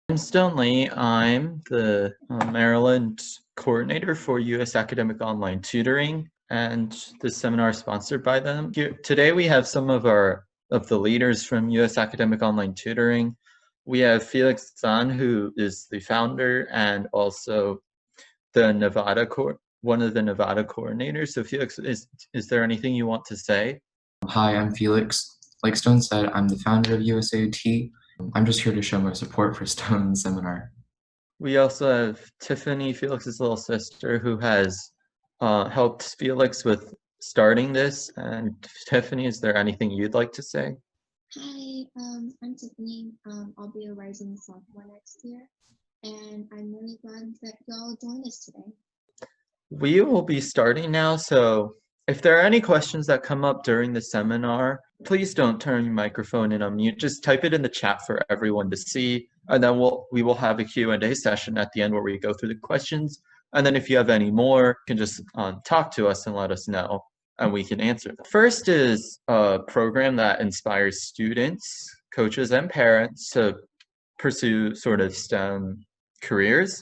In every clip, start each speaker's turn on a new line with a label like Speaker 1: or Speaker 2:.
Speaker 1: I'm Stanley. I'm the Maryland coordinator for US Academic Online Tutoring, and this seminar is sponsored by them. Today we have some of the leaders from US Academic Online Tutoring. We have Felix Zahn, who is the founder and also the one of the Nevada coordinators. So Felix, is there anything you want to say?
Speaker 2: Hi, I'm Felix. Like Stone said, I'm the founder of USAOT. I'm just here to show my support for Stone's seminar.
Speaker 1: We also have Tiffany, Felix's little sister, who has helped Felix with starting this. And Tiffany, is there anything you'd like to say?
Speaker 3: Hi, I'm Tiffany. I'll be a rising sophomore next year, and I'm really glad that y'all joined us today.
Speaker 1: We will be starting now, so if there are any questions that come up during the seminar, please don't turn your microphone and unmute. Just type it in the chat for everyone to see, and then we will have a Q&A session at the end where we go through the questions. And then if you have any more, you can just talk to us and let us know, and we can answer them. First is a program that inspires students, coaches, and parents to pursue sort of STEM careers.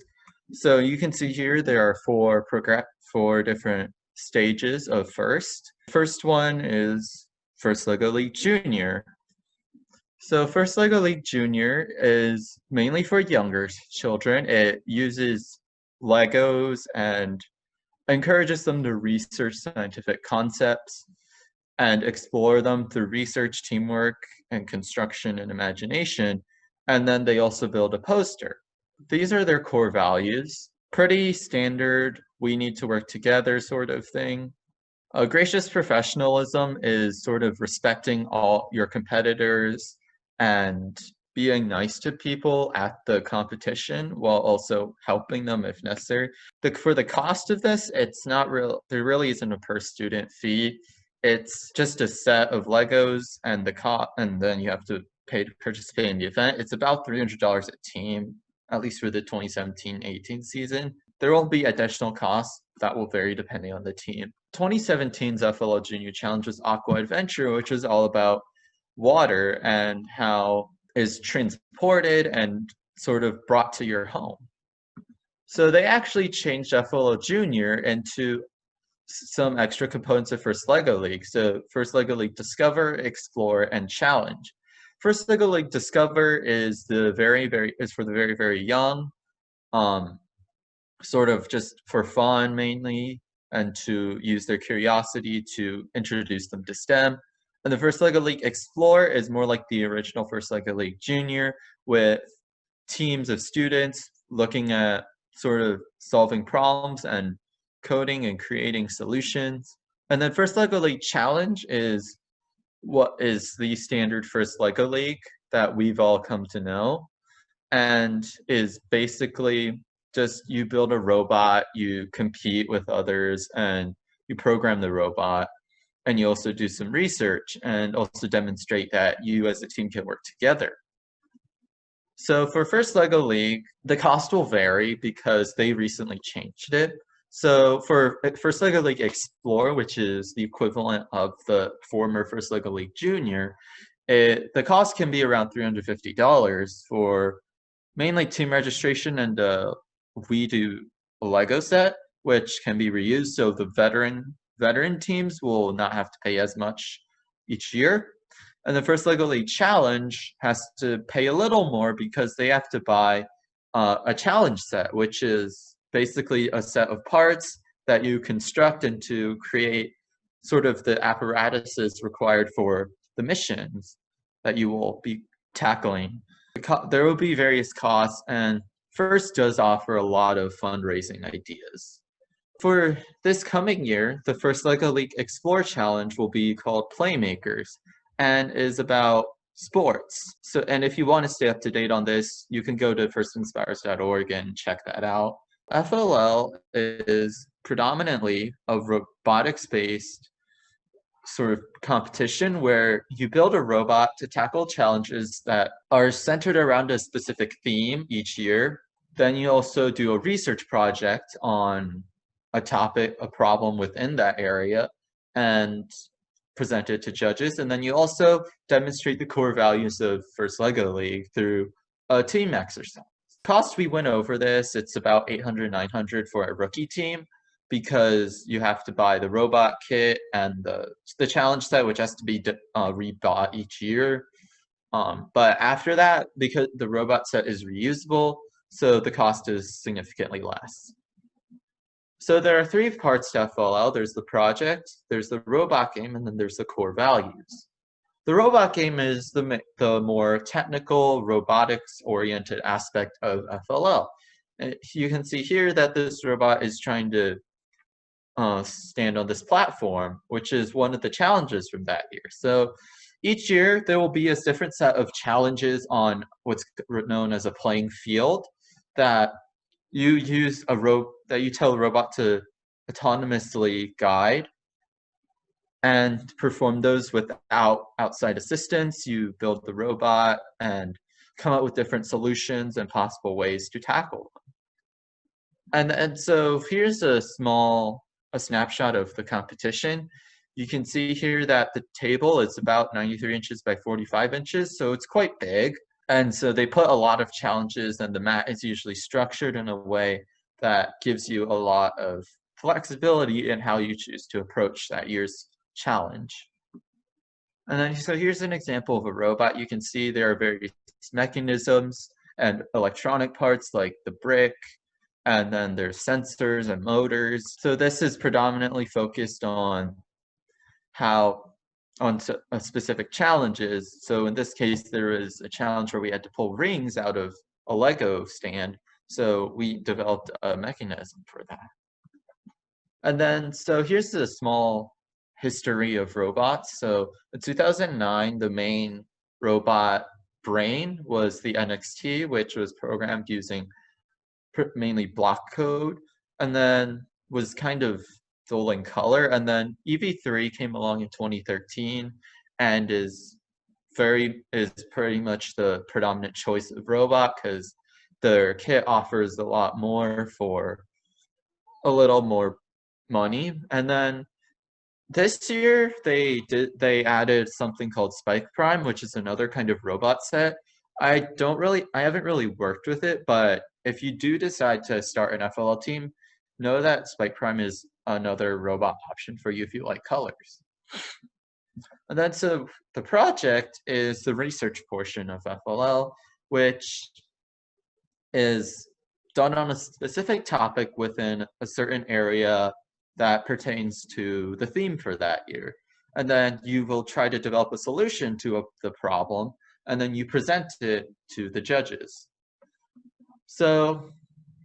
Speaker 1: So you can see here there are four different stages of FIRST. First one is FIRST LEGO League Junior. So FIRST LEGO League Junior is mainly for younger children. It uses Legos and encourages them to research scientific concepts and explore them through research, teamwork, and construction and imagination. And then they also build a poster. These are their core values. Pretty standard, we need to work together sort of thing. Gracious professionalism is sort of respecting all your competitors and being nice to people at the competition while also helping them if necessary. For the cost of this, it's not real. There really isn't a per student fee. It's just a set of Legos and and then you have to pay to participate in the event. It's about $300 a team, at least for the 2017-18 season. There will be additional costs that will vary depending on the team. 2017's FLL Jr Challenge was Aqua Adventure, which is all about water and how is transported and sort of brought to your home. So they actually changed FLL Jr into some extra components of First LEGO League. So First LEGO League Discover, Explore, and Challenge. First LEGO League Discover is for the very, very young, sort of just for fun mainly, and to use their curiosity to introduce them to STEM. And the First LEGO League Explore is more like the original First LEGO League Junior, with teams of students looking at sort of solving problems and coding and creating solutions. And then First LEGO League Challenge is what is the standard First LEGO League that we've all come to know, and is basically just you build a robot, you compete with others, and you program the robot, and you also do some research and also demonstrate that you as a team can work together. So for First LEGO League, the cost will vary because they recently changed it. So for First LEGO League Explore, which is the equivalent of the former First LEGO League Junior, the cost can be around $350 for mainly team registration and we do a Lego set, which can be reused. So the veteran teams will not have to pay as much each year. And the First LEGO League Challenge has to pay a little more because they have to buy a challenge set, which is basically a set of parts that you construct and to create sort of the apparatuses required for the missions that you will be tackling. There will be various costs, and FIRST does offer a lot of fundraising ideas. For this coming year, the First LEGO League Explore Challenge will be called Playmakers and is about sports. And if you want to stay up to date on this, you can go to firstinspires.org and check that out. FLL is predominantly a robotics-based sort of competition where you build a robot to tackle challenges that are centered around a specific theme each year. Then you also do a research project on a topic, a problem within that area, and present it to judges. And then you also demonstrate the core values of First LEGO League through a team exercise. Cost, we went over this. It's about $800, $900 for a rookie team because you have to buy the robot kit and the challenge set, which has to be rebought each year. But after that, because the robot set is reusable, so the cost is significantly less. So there are three parts to FLL. There's the project, there's the robot game, and then there's the core values. The robot game is the more technical, robotics-oriented aspect of FLL. You can see here that this robot is trying to stand on this platform, which is one of the challenges from that year. So each year, there will be a different set of challenges on what's known as a playing field that you use that you tell a robot to autonomously guide and perform those without outside assistance. You build the robot and come up with different solutions and possible ways to tackle them. And so here's a snapshot of the competition. You can see here that the table is about 93 inches by 45 inches, so it's quite big. And so they put a lot of challenges, and the mat is usually structured in a way that gives you a lot of flexibility in how you choose to approach that year's challenge. And then, so here's an example of a robot. You can see there are various mechanisms and electronic parts like the brick, and then there's sensors and motors. So this is predominantly focused on specific challenges. So in this case, there was a challenge where we had to pull rings out of a Lego stand. So we developed a mechanism for that. And then, so here's a small history of robots. So in 2009, the main robot brain was the NXT, which was programmed using mainly block code, and then was kind of dull in color. And then EV3 came along in 2013 and is pretty much the predominant choice of robot because their kit offers a lot more for a little more money. And then this year they added something called Spike Prime, which is another kind of robot set. I haven't really worked with it, but if you do decide to start an FLL team, know that Spike Prime is another robot option for you if you like colors. And then so the project is the research portion of FLL, which is done on a specific topic within a certain area that pertains to the theme for that year. And then you will try to develop a solution to the problem, and then you present it to the judges. So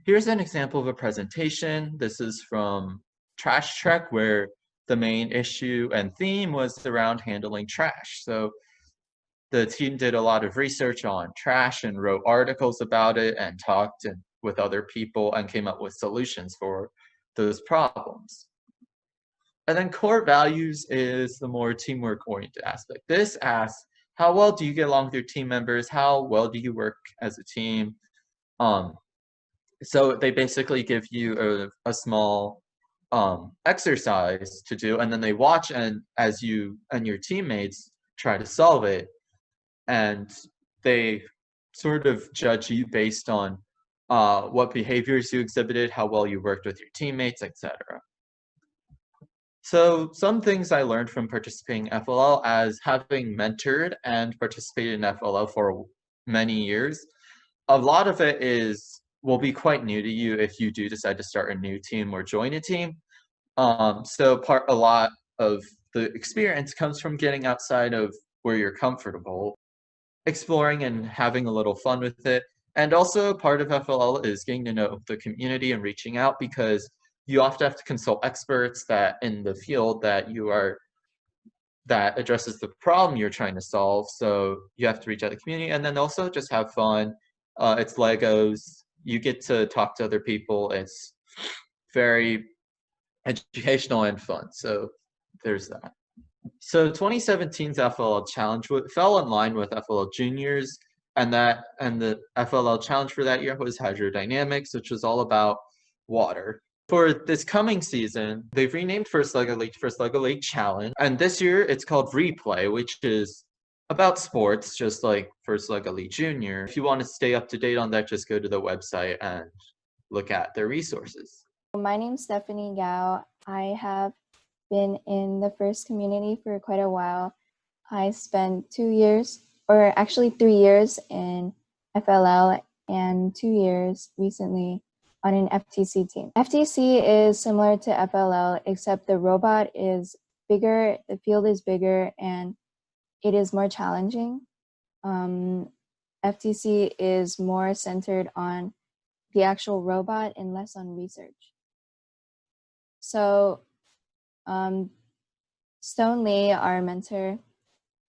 Speaker 1: here's an example of a presentation. This is from Trash Trek, where the main issue and theme was around handling trash. So the team did a lot of research on trash and wrote articles about it and talked with other people and came up with solutions for those problems. And then core values is the more teamwork-oriented aspect. This asks, how well do you get along with your team members? How well do you work as a team? So they basically give you a small exercise to do, and then they watch and as you and your teammates try to solve it, and they sort of judge you based on what behaviors you exhibited, how well you worked with your teammates, etc. So some things I learned from participating in FLL, as having mentored and participated in FLL for many years, a lot of it will be quite new to you if you do decide to start a new team or join a team. So a lot of the experience comes from getting outside of where you're comfortable, exploring and having a little fun with it. And also part of FLL is getting to know the community and reaching out, because you often have to consult experts that in the field that addresses the problem you're trying to solve. So you have to reach out to the community, and then also just have fun. It's Legos. You get to talk to other people. It's very educational and fun. So there's that. So 2017's FLL Challenge fell in line with FLL Juniors, and the FLL Challenge for that year was Hydrodynamics, which was all about water. For this coming season, they've renamed FIRST LEGO League Challenge, and this year it's called Replay, which is about sports, just like First Leg Elite Junior. If you want to stay up to date on that, just go to the website and look at their resources.
Speaker 4: My name's Stephanie Gao. I have been in the FIRST community for quite a while. I spent 2 years, or actually 3 years in FLL and 2 years recently on an FTC team. FTC is similar to FLL, except the robot is bigger, the field is bigger, and it is more challenging. FTC is more centered on the actual robot and less on research. So Stone Lee, our mentor,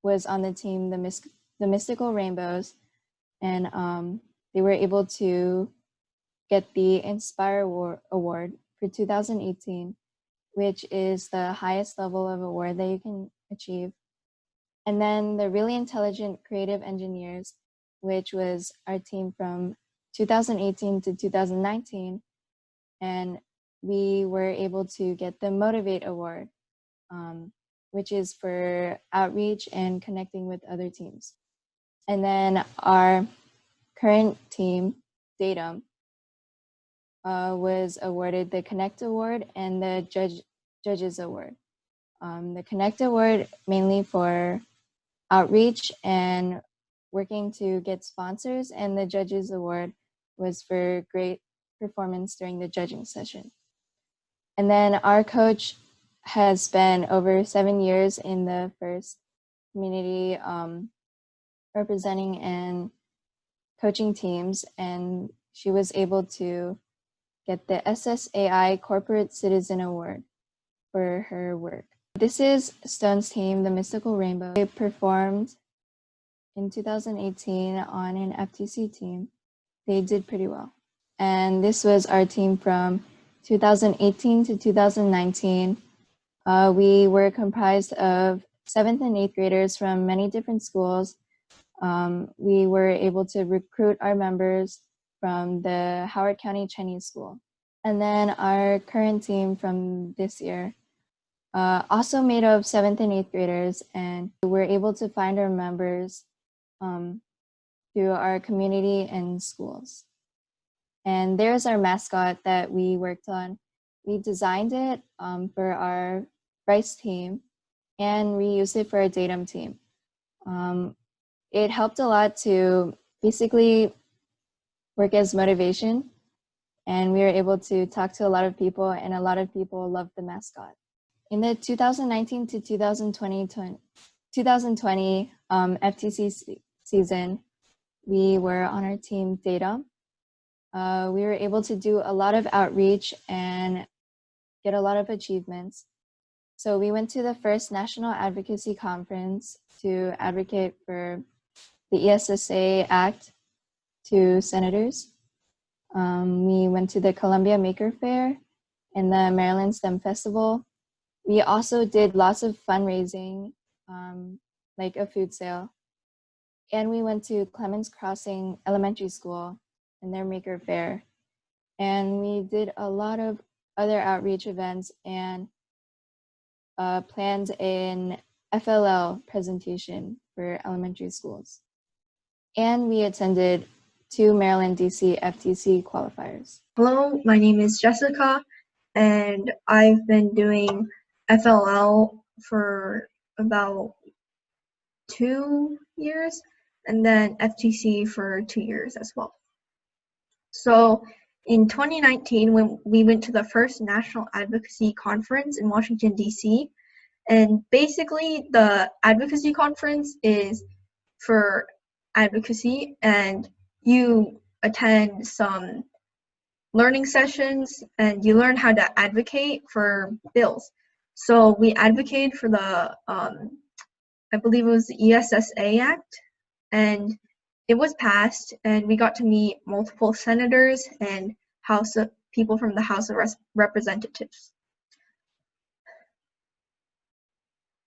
Speaker 4: was on the team, the Mystical Rainbows, and they were able to get the Inspire Award for 2018, which is the highest level of award that you can achieve. And then the Really Intelligent Creative Engineers, which was our team from 2018 to 2019, and we were able to get the Motivate Award, which is for outreach and connecting with other teams. And then our current team, Datum, was awarded the Connect Award and the Judges Award. The Connect Award mainly for outreach and working to get sponsors, and the Judges Award was for great performance during the judging session. And then our coach has spent over 7 years in the FIRST community representing and coaching teams, and she was able to get the SSAI Corporate Citizen Award for her work. This is Stone's team, the Mystical Rainbow. They performed in 2018 on an FTC team. They did pretty well. And this was our team from 2018 to 2019. We were comprised of 7th and 8th graders from many different schools. We were able to recruit our members from the Howard County Chinese School. And then our current team from this year, also made of 7th and 8th graders, and we're able to find our members through our community and schools. And there's our mascot that we worked on. We designed it for our Bryce team, and we used it for our Datum team. It helped a lot to basically work as motivation, and we were able to talk to a lot of people, and a lot of people loved the mascot. In the 2019 to 2020 FTC season, we were on our team Datum. We were able to do a lot of outreach and get a lot of achievements. So we went to the first National Advocacy Conference to advocate for the ESSA Act to senators. We went to the Columbia Maker Faire and the Maryland STEM Festival. We also did lots of fundraising, like a food sale. And we went to Clemens Crossing Elementary School and their Maker Faire. And we did a lot of other outreach events and planned an FLL presentation for elementary schools. And we attended 2 Maryland DC FTC qualifiers.
Speaker 5: Hello, my name is Jessica, and I've been doing FLL for about 2 years, and then FTC for 2 years as well. So in 2019, when we went to the first National Advocacy Conference in Washington, D.C., and basically the advocacy conference is for advocacy, and you attend some learning sessions and you learn how to advocate for bills. So we advocated for the, I believe it was the ESSA Act, and it was passed, and we got to meet multiple senators and people from the House of Representatives.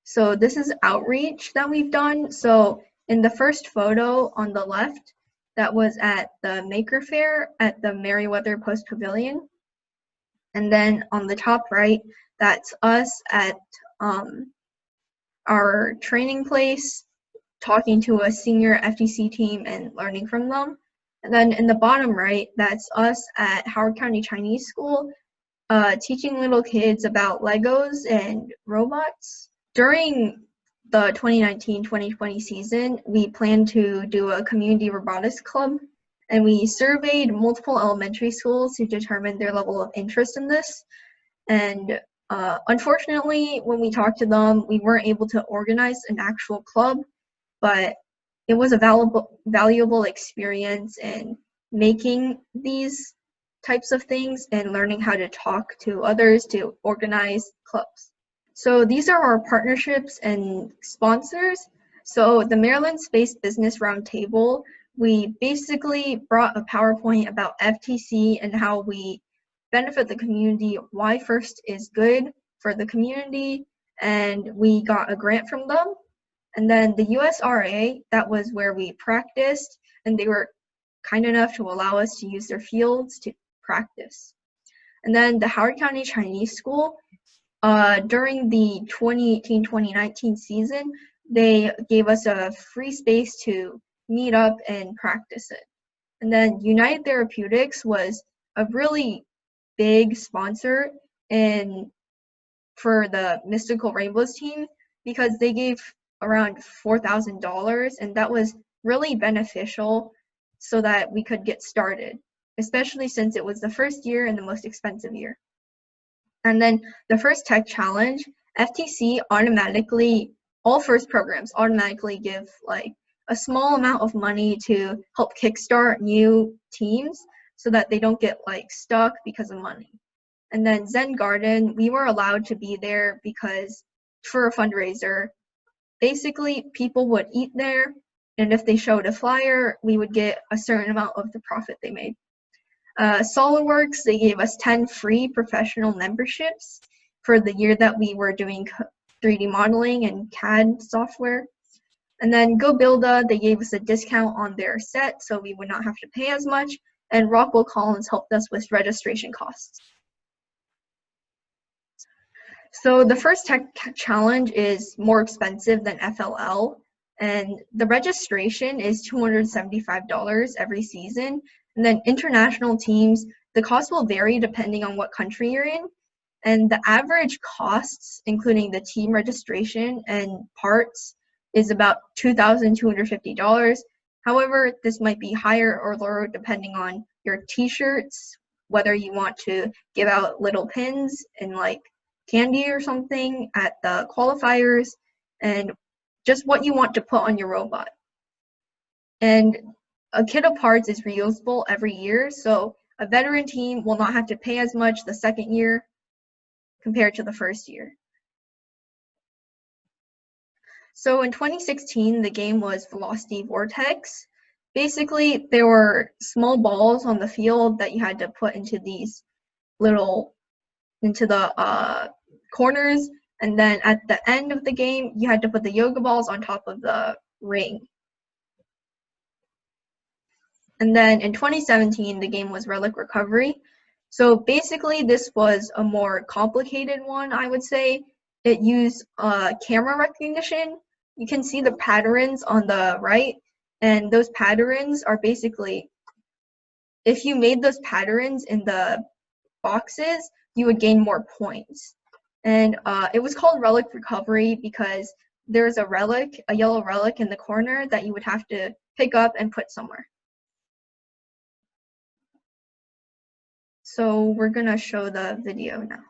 Speaker 5: So this is outreach that we've done. So in the first photo on the left, that was at the Maker Faire at the Meriwether Post Pavilion. And then on the top right, that's us at our training place talking to a senior FTC team and learning from them. And then in the bottom right, that's us at Howard County Chinese School, teaching little kids about Legos and robots. During the 2019-2020 season, we plan to do a community robotics club, and we surveyed multiple elementary schools to determine their level of interest in this. And unfortunately, when we talked to them, we weren't able to organize an actual club, but it was a valuable experience in making these types of things and learning how to talk to others to organize clubs. So these are our partnerships and sponsors. So the Maryland Space Business Roundtable, we basically brought a PowerPoint about FTC and how we benefit the community, why FIRST is good for the community, and we got a grant from them. And then the USRA, that was where we practiced, and they were kind enough to allow us to use their fields to practice. And then the Howard County Chinese School, during the 2018-2019 season, they gave us a free space to meet up and practice it. And then United Therapeutics was a really big sponsor for the Mystical Rainbows team, because they gave around $4,000, and that was really beneficial so that we could get started, especially since it was the first year and the most expensive year. And then the FIRST Tech Challenge, FTC automatically, all FIRST programs automatically give like a small amount of money to help kickstart new teams so that they don't get like stuck because of money. And then Zen Garden, we were allowed to be there because for a fundraiser, basically people would eat there, and if they showed a flyer, we would get a certain amount of the profit they made. SolidWorks, they gave us 10 free professional memberships for the year that we were doing 3D modeling and CAD software. And then GoBuilda, they gave us a discount on their set so we would not have to pay as much, and Rockwell Collins helped us with registration costs. So the FIRST Tech Challenge is more expensive than FLL, and the registration is $275 every season. And then international teams, the cost will vary depending on what country you're in. And the average costs, including the team registration and parts, is about $2,250. However, this might be higher or lower depending on your t-shirts, whether you want to give out little pins and like candy or something at the qualifiers, and just what you want to put on your robot. And a kit of parts is reusable every year, so a veteran team will not have to pay as much the second year compared to the first year. So in 2016, the game was Velocity Vortex. Basically, there were small balls on the field that you had to put into these into the corners, and then at the end of the game, you had to put the yoga balls on top of the ring. And then in 2017, the game was Relic Recovery. So basically, this was a more complicated one, I would say. It used camera recognition. You can see the patterns on the right, and those patterns are basically, if you made those patterns in the boxes, you would gain more points. And it was called Relic Recovery because there's a relic, a yellow relic in the corner that you would have to pick up and put somewhere. So we're gonna show the video now.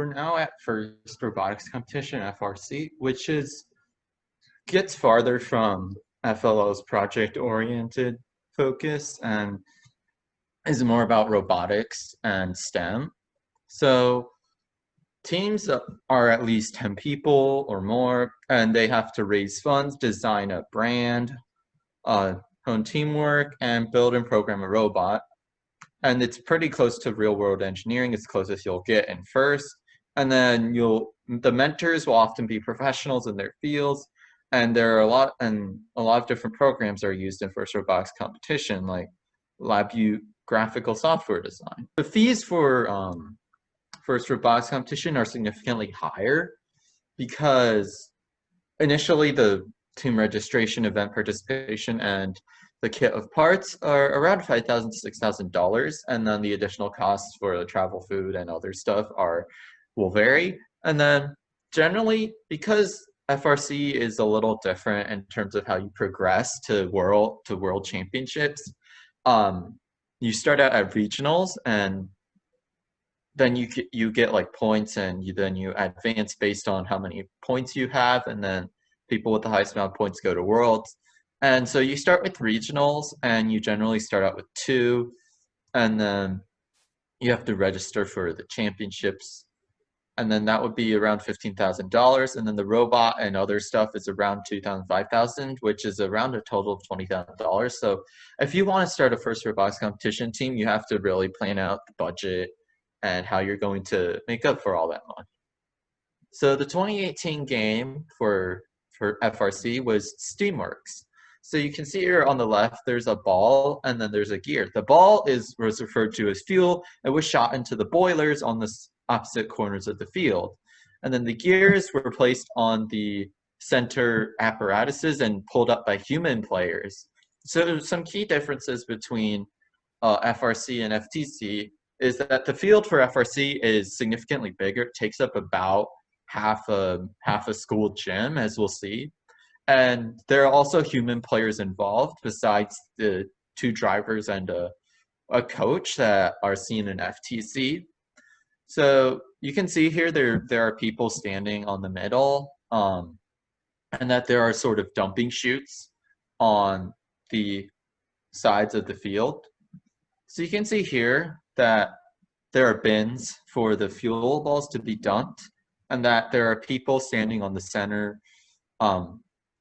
Speaker 1: we're now at FIRST Robotics Competition, FRC, which gets farther from FLL's project-oriented focus and is more about robotics and STEM. So teams are at least 10 people or more, and they have to raise funds, design a brand, hone teamwork, and build and program a robot. And it's pretty close to real-world engineering. It's closest you'll get in FIRST. And then the mentors will often be professionals in their fields, and there are a lot of different programs are used in FIRST Robotics Competition, like LabVIEW graphical software design. The fees for FIRST Robotics Competition are significantly higher because initially the team registration, event participation, and the kit of parts are around $5,000 to $6,000, and then the additional costs for the travel, food, and other stuff will vary. And then generally, because FRC is a little different in terms of how you progress to world championships, you start out at regionals, and then you get like points, and then you advance based on how many points you have, and then people with the highest amount of points go to worlds. And so you start with regionals, and you generally start out with 2, and then you have to register for the championships, and then that would be around $15,000, and then the robot and other stuff is around $2,000, $5,000, which is around a total of $20,000. So if you want to start a FIRST Robotics Competition team, you have to really plan out the budget and how you're going to make up for all that money. So the 2018 game for FRC was Steamworks. So you can see here on the left, there's a ball and then there's a gear. The ball was referred to as fuel. It was shot into the boilers on the opposite corners of the field. And then the gears were placed on the center apparatuses and pulled up by human players. So some key differences between FRC and FTC is that the field for FRC is significantly bigger. It takes up about half a school gym, as we'll see. And there are also human players involved besides the 2 drivers and a coach that are seen in FTC. So you can see here there are people standing on the middle, and that there are sort of dumping chutes on the sides of the field. So you can see here that there are bins for the fuel balls to be dumped, and that there are people standing on the center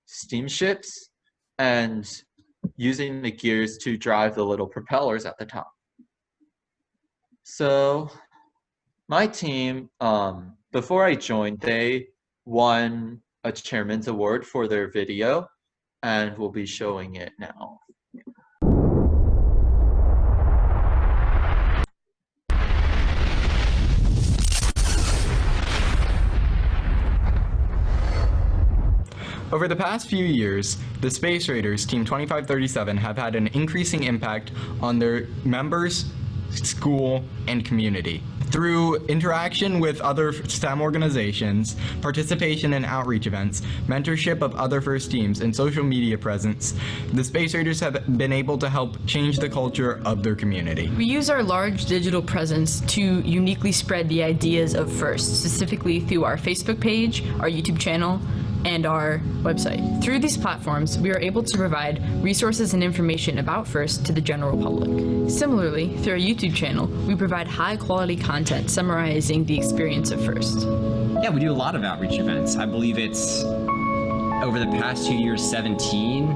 Speaker 1: steamships and using the gears to drive the little propellers at the top. So my team, before I joined, they won a chairman's award for their video, and we'll be showing it now.
Speaker 6: Over the past few years, the Space Raiders Team 2537 have had an increasing impact on their members, school, and community. Through interaction with other STEM organizations, participation in outreach events, mentorship of other FIRST teams, and social media presence, the Space Raiders have been able to help change the culture of their community.
Speaker 7: We use our large digital presence to uniquely spread the ideas of FIRST, specifically through our Facebook page, our YouTube channel, and our website. Through these platforms, we are able to provide resources and information about FIRST to the general public. Similarly, through our YouTube channel, we provide high-quality content summarizing the experience of FIRST.
Speaker 8: Yeah, we do a lot of outreach events. I believe it's, over the past 2 years, 17.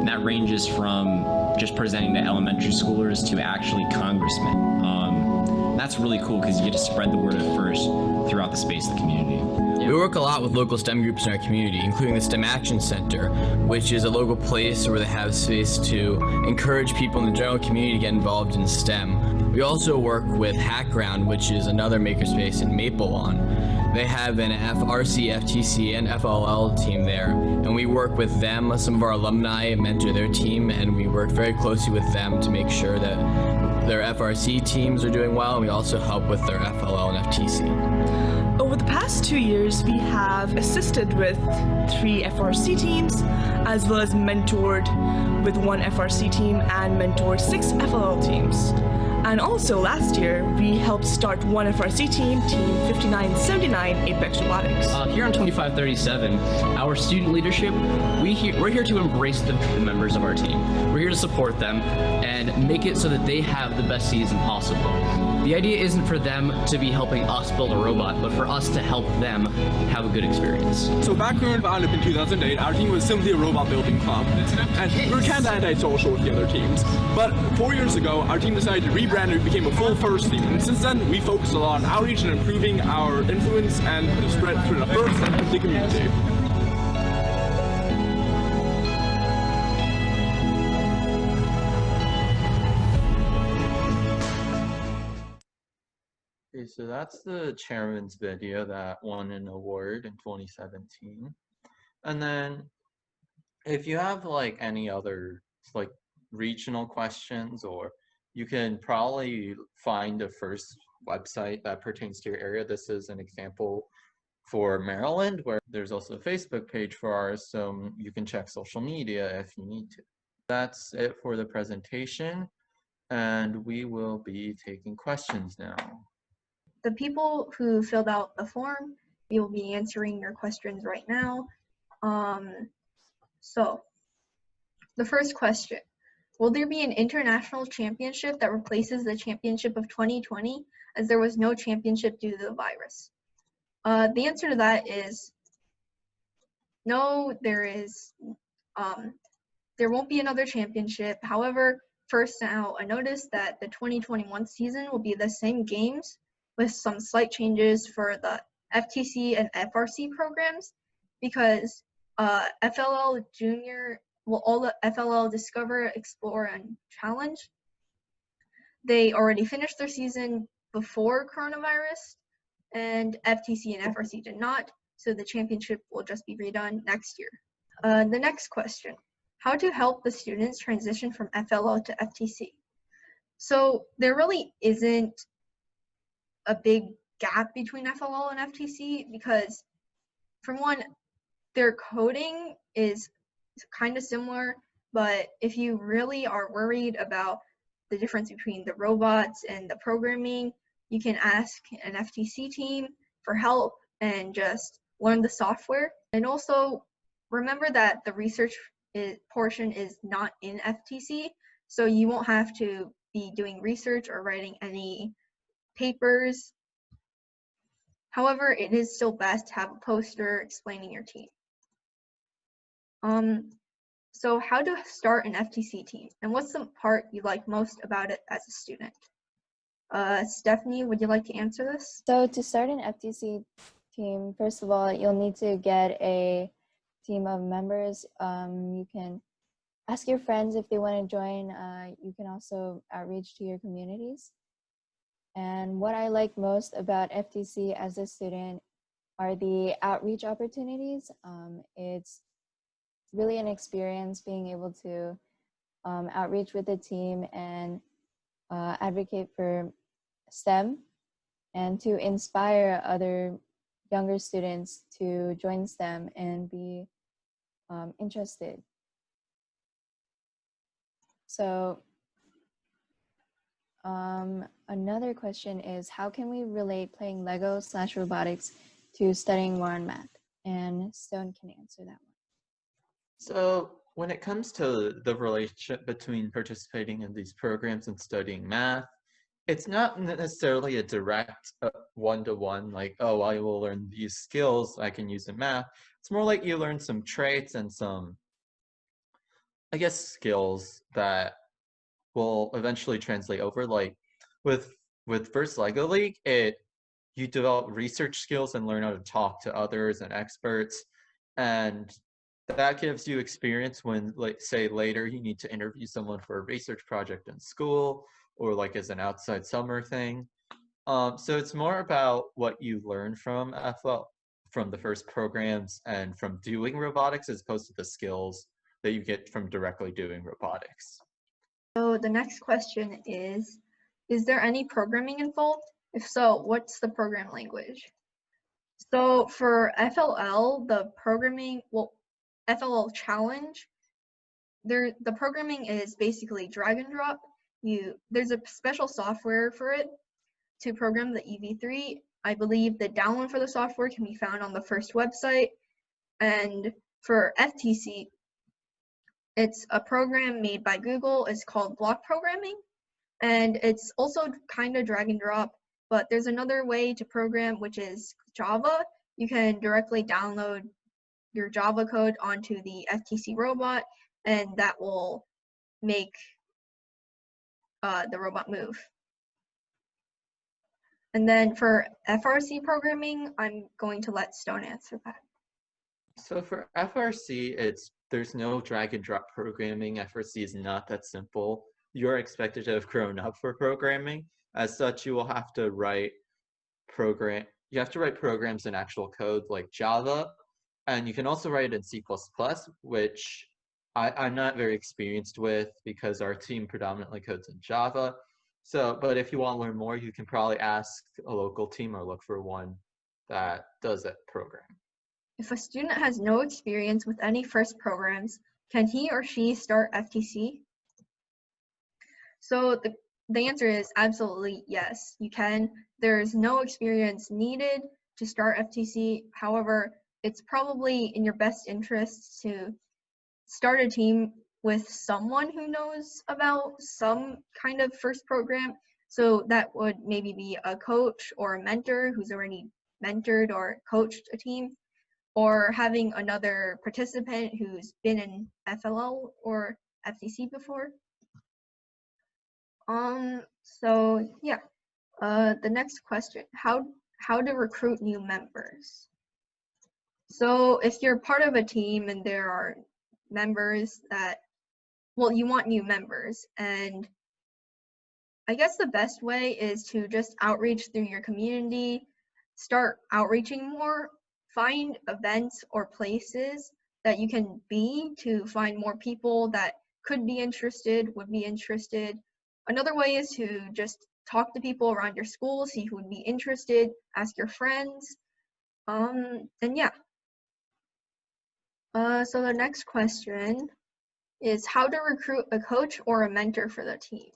Speaker 8: That ranges from just presenting to elementary schoolers to actually congressmen. That's really cool because you get to spread the word of FIRST throughout the space of the community.
Speaker 9: We work a lot with local STEM groups in our community, including the STEM Action Center, which is a local place where they have space to encourage people in the general community to get involved in STEM. We also work with Hackground, which is another makerspace in Maplelawn. They have an FRC, FTC, and FLL team there, and we work with them. Some of our alumni mentor their team, and we work very closely with them to make sure that their FRC teams are doing well, and we also help with their FLL and FTC.
Speaker 10: Over the past 2 years, we have assisted with 3 FRC teams, as well as mentored with 1 FRC team and mentored 6 FLL teams. And also last year, we helped start one FRC team, Team 5979 Apex Robotics.
Speaker 11: Here on 2537, our student leadership, we're here to embrace the members of our team. We're here to support them and make it so that they have the best season possible. The idea isn't for them to be helping us build a robot, but for us to help them have a good experience.
Speaker 12: So back when we founded in 2008, our team was simply a robot building club, and we were kind of antisocial with the other teams. But 4 years ago, our team decided to rebrand and became a full FIRST team, and since then, we focused a lot on outreach and improving our influence and the spread through the FIRST and the community.
Speaker 1: Okay, so that's the chairman's video that won an award in 2017. And then if you have like any other like regional questions, or you can probably find a FIRST website that pertains to your area. This is an example for Maryland, where there's also a Facebook page for ours, so you can check social media if you need to. That's it for the presentation, and we will be taking questions now.
Speaker 5: The people who filled out the form, we will be answering your questions right now. So the first question, will there be an international championship that replaces the championship of 2020, as there was no championship due to the virus? The answer to that is no, there won't be another championship. However, first now I noticed that the 2021 season will be the same games with some slight changes for the FTC and FRC programs, because FLL Jr, well, all the FLL Discover, Explore, and Challenge, they already finished their season before coronavirus, and FTC and FRC did not, so the championship will just be redone next year. The next question, how to help the students transition from FLL to FTC? So there really isn't a big gap between FLL and FTC, because for one, their coding is kind of similar, but if you really are worried about the difference between the robots and the programming, you can ask an FTC team for help and just learn the software. And also remember that the research portion is not in FTC, so you won't have to be doing research or writing any papers. However, it is still best to have a poster explaining your team. So how to start an FTC team, and what's the part you like most about it as a student? Stephanie, would you like to answer this?
Speaker 4: So to start an FTC team, first of all, you'll need to get a team of members. You can ask your friends if they want to join. You can also outreach to your communities. And what I like most about FTC as a student are the outreach opportunities. It's really an experience being able to outreach with the team and advocate for STEM, and to inspire other younger students to join STEM and be interested. So another question is, how can we relate playing Lego/robotics to studying more on math? And Stone can answer that one.
Speaker 1: So when it comes to the relationship between participating in these programs and studying math, it's not necessarily a direct one-to-one, like, oh, I will learn these skills I can use in math. It's more like you learn some traits and some, I guess, skills that will eventually translate over. Like with FIRST LEGO League, you develop research skills and learn how to talk to others and experts, and that gives you experience when, like, say later you need to interview someone for a research project in school, or like as an outside summer thing. So it's more about what you learn from FLL, from the FIRST programs and from doing robotics, as opposed to the skills that you get from directly doing robotics.
Speaker 5: So the next question is there any programming involved? If so, what's the program language? So for FLL, the programming, well, FLL Challenge, the programming is basically drag and drop, there's a special software for it to program the EV3. I believe the download for the software can be found on the FIRST website. And for FTC, it's a program made by Google. It's called block programming. And it's also kind of drag and drop, but there's another way to program, which is Java. You can directly download your Java code onto the FTC robot, and that will make the robot move. And then for FRC programming, I'm going to let Stone answer that.
Speaker 1: So for FRC, there's no drag and drop programming. FRC is not that simple. You're expected to have grown up for programming. As such, you will have to write programs in actual code like Java, and you can also write it in C++, which I'm not very experienced with because our team predominantly codes in Java. So, but if you want to learn more, you can probably ask a local team or look for one that does that program.
Speaker 5: If a student has no experience with any FIRST programs, can he or she start FTC? So the answer is absolutely yes, you can. There's no experience needed to start FTC. However, it's probably in your best interest to start a team with someone who knows about some kind of FIRST program. So that would maybe be a coach or a mentor who's already mentored or coached a team, or having another participant who's been in FLL or FTC before. So yeah, the next question, how to recruit new members. So if you're part of a team and there are members that, well, you want new members, and I guess the best way is to just outreach through your community, start outreaching more, find events or places that you can be to find more people that could be interested, would be interested. Another way is to just talk to people around your school, see who would be interested, ask your friends, and yeah. So the next question is how to recruit a coach or a mentor for the team.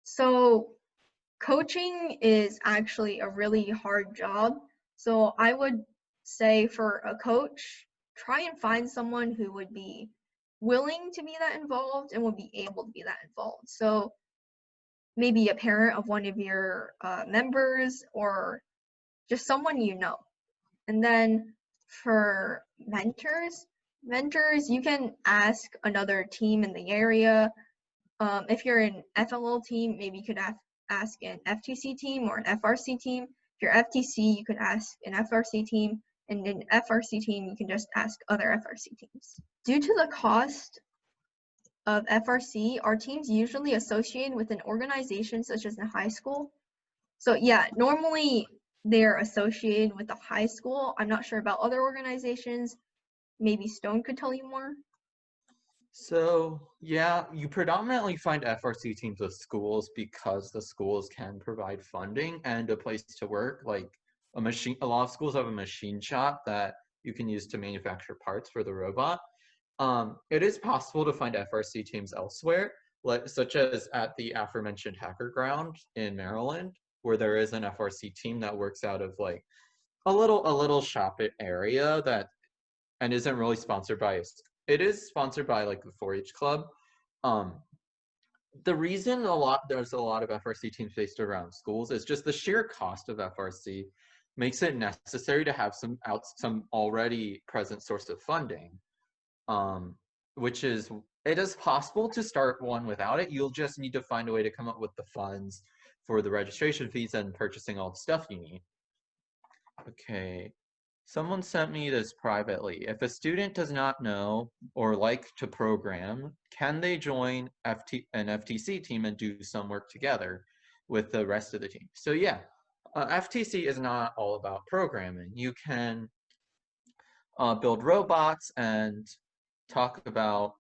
Speaker 5: So coaching is actually a really hard job. So I would say for a coach, try and find someone who would be willing to be that involved and would be able to be that involved. So maybe a parent of one of your members or just someone you know. And then for mentors, you can ask another team in the area. If you're an FLL team, maybe you could ask an FTC team or an FRC team. If you're FTC, you could ask an FRC team, and an FRC team, you can just ask other FRC teams. Due to the cost of FRC, are teams usually associated with an organization such as a high school? So yeah, normally they're associated with a high school. I'm not sure about other organizations. Maybe Stone could tell you more.
Speaker 1: So yeah, you predominantly find FRC teams with schools because the schools can provide funding and a place to work. Like a lot of schools have a machine shop that you can use to manufacture parts for the robot. It is possible to find FRC teams elsewhere, such as at the aforementioned Hacker Ground in Maryland, where there is an FRC team that works out of like a little shop area that and isn't really sponsored by it is sponsored by like the 4-H club. The reason there's a lot of FRC teams based around schools is just the sheer cost of FRC makes it necessary to have some already present source of funding. It is possible to start one without it. You'll just need to find a way to come up with the funds for the registration fees and purchasing all the stuff you need. Okay. Someone sent me this privately. If a student does not know or like to program, can they join an FTC team and do some work together with the rest of the team? So yeah, FTC is not all about programming. You can build robots and talk about.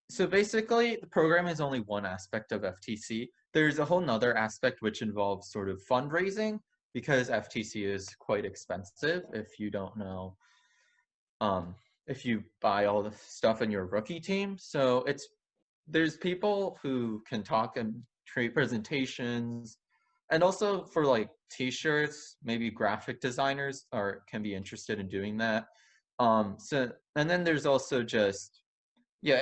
Speaker 1: So basically, the program is only one aspect of FTC. There's a whole nother aspect which involves sort of fundraising, because FTC is quite expensive if you don't know, if you buy all the stuff in your rookie team. So it's there's people who can talk and create presentations, and also for like t-shirts, maybe graphic designers can be interested in doing that. So, and then there's also just, yeah,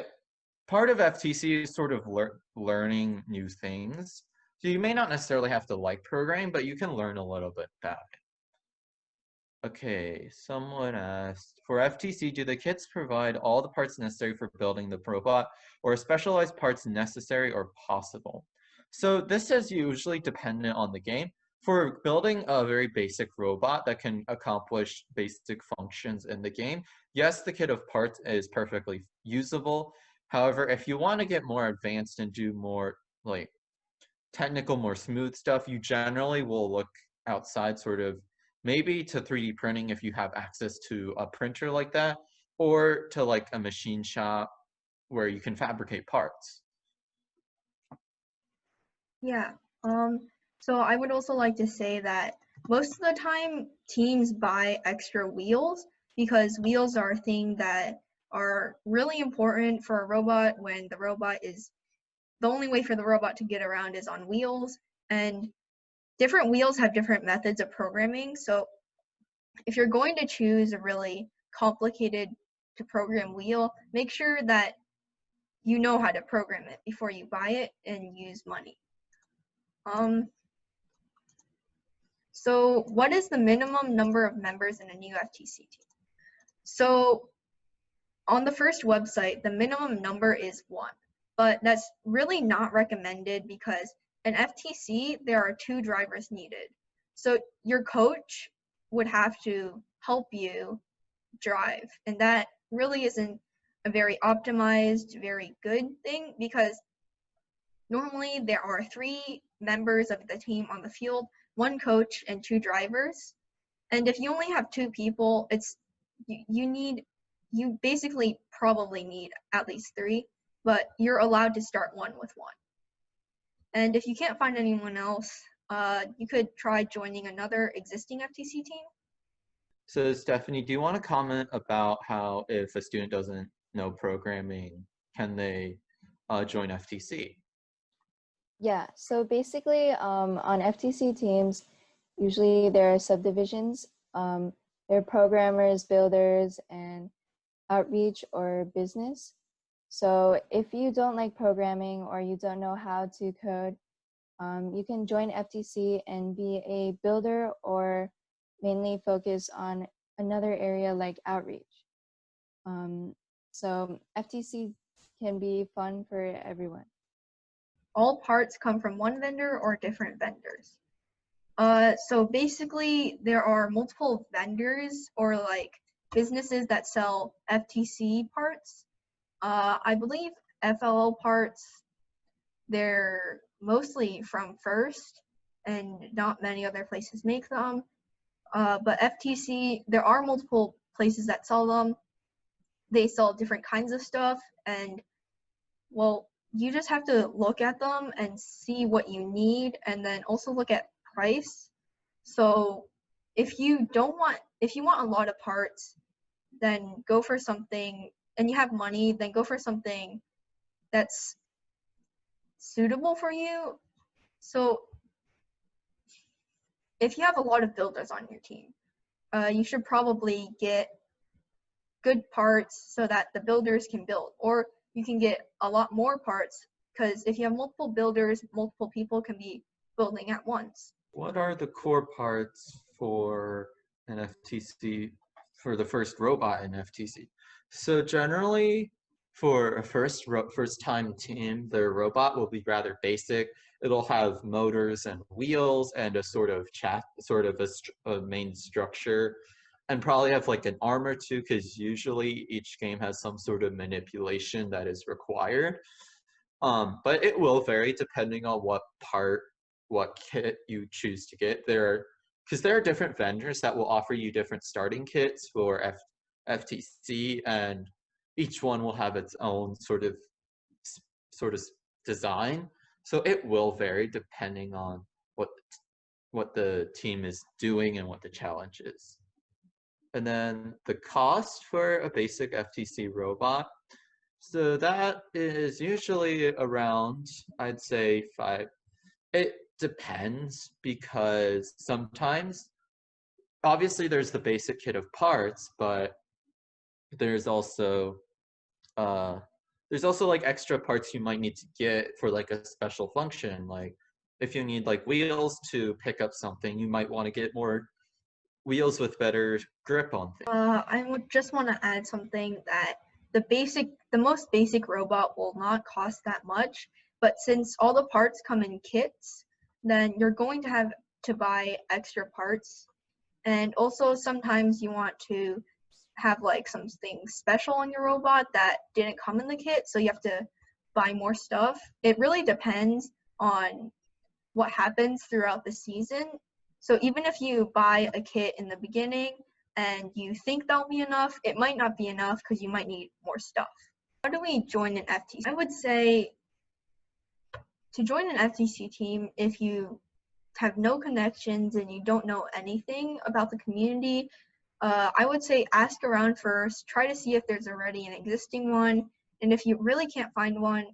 Speaker 1: part of FTC is sort of learning new things. So you may not necessarily have to like programming, but you can learn a little bit about it. Okay, someone asked, for FTC, do the kits provide all the parts necessary for building the robot, or specialized parts necessary or possible? So this is usually dependent on the game. For building a very basic robot that can accomplish basic functions in the game, yes, the kit of parts is perfectly usable. However, if you want to get more advanced and do more like technical, more smooth stuff, you generally will look outside, sort of maybe to 3D printing if you have access to a printer like that, or to like a machine shop where you can fabricate parts.
Speaker 5: Yeah. So I would also like to say that most of the time teams buy extra wheels because wheels are a thing that are really important for a robot when the robot is, the only way for the robot to get around is on wheels, and different wheels have different methods of programming. So if you're going to choose a really complicated to program wheel, make sure that you know how to program it before you buy it and use money. So what is the minimum number of members in a new FTC team? So on the FIRST website, the minimum number is 1, but that's really not recommended because in FTC, there are 2 drivers needed. So your coach would have to help you drive, and that really isn't a very optimized, very good thing because normally there are 3 members of the team on the field, 1 coach and 2 drivers. And if you only have 2 people, it's you basically probably need at least 3, but you're allowed to start 1 with 1. And if you can't find anyone else, you could try joining another existing FTC team.
Speaker 1: So Stephanie, do you want to comment about how if a student doesn't know programming, can they join FTC?
Speaker 4: Yeah, so basically on FTC teams, usually there are subdivisions. There are programmers, builders, and outreach or business. So if you don't like programming or you don't know how to code, you can join FTC and be a builder or mainly focus on another area like outreach. So FTC can be fun for everyone.
Speaker 5: All parts come from one vendor or different vendors. So basically there are multiple vendors or like businesses that sell FTC parts. I believe FLL parts, they're mostly from FIRST and not many other places make them. But FTC, there are multiple places that sell them. They sell different kinds of stuff, and well, you just have to look at them and see what you need, and then also look at price. So if you want a lot of parts, then go for something, and you have money, then go for something that's suitable for you. So if you have a lot of builders on your team, you should probably get good parts so that the builders can build, or you can get a lot more parts because if you have multiple builders, multiple people can be building at once.
Speaker 1: What are the core parts for an FTC, for the first robot in FTC? So generally, for a first time team, their robot will be rather basic. It'll have motors and wheels and a sort of a main structure, and probably have like an arm or 2 because usually each game has some sort of manipulation that is required. But it will vary depending on what kit you choose to get. Because there are different vendors that will offer you different starting kits for FTC, and each one will have its own sort of design. So it will vary depending on what the team is doing and what the challenge is. And then the cost for a basic FTC robot, So that is usually around, I'd say 5. It depends because sometimes, obviously, there's the basic kit of parts, but there's also uh, like extra parts you might need to get for like a special function. Like if you need like wheels to pick up something, you might want to get more wheels with better grip on things.
Speaker 5: I would just want to add something that the most basic robot will not cost that much, but since all the parts come in kits, then you're going to have to buy extra parts. And also sometimes you want to have like something special on your robot that didn't come in the kit, so you have to buy more stuff. It really depends on what happens throughout the season. So even if you buy a kit in the beginning and you think that'll be enough, it might not be enough because you might need more stuff. How do we join an FTC? I would say to join an FTC team, if you have no connections and you don't know anything about the community, I would say ask around first, try to see if there's already an existing one. And if you really can't find one,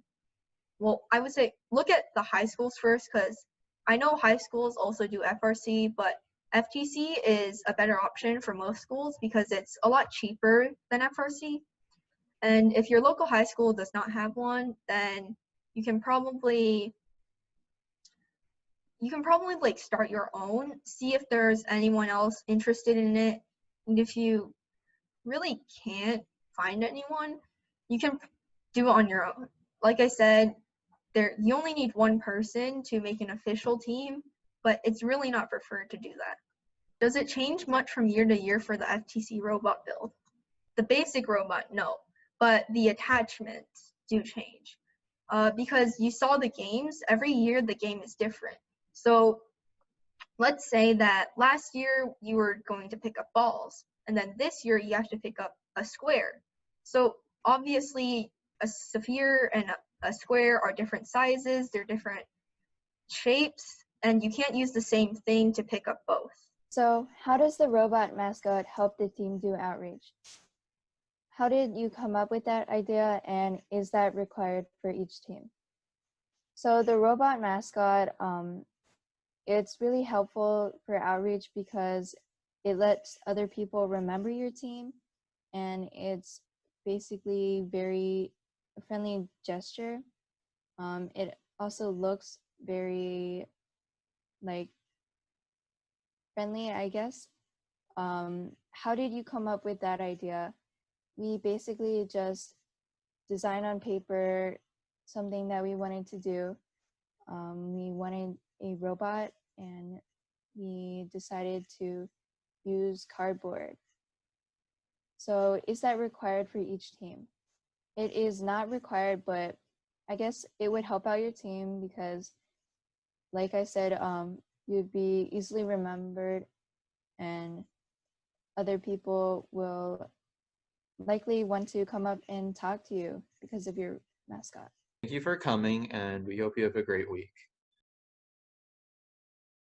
Speaker 5: well, I would say look at the high schools first, because I know high schools also do FRC, but FTC is a better option for most schools because it's a lot cheaper than FRC. And if your local high school does not have one, then you can probably like start your own, see if there's anyone else interested in it. And if you really can't find anyone, you can do it on your own. Like I said, you only need one person to make an official team, but it's really not preferred to do that. Does it change much from year to year for the FTC robot build? The basic robot, no, but the attachments do change. Because you saw the games, every year the game is different. So let's say that last year you were going to pick up balls, and then this year you have to pick up a square. So obviously a sphere and a square are different sizes, they're different shapes, and you can't use the same thing to pick up both.
Speaker 4: So how does the robot mascot help the team do outreach? How did you come up with that idea, and is that required for each team? So the robot mascot, it's really helpful for outreach because it lets other people remember your team, and it's basically very friendly gesture. It also looks very like friendly, I guess. How did you come up with that idea? We basically just designed on paper something that we wanted to do. We wanted a robot, and we decided to use cardboard. So is that required for each team? It is not required, but I guess it would help out your team because, like I said, you'd be easily remembered, and other people will likely want to come up and talk to you because of your mascot.
Speaker 1: Thank you for coming, and we hope you have a great week.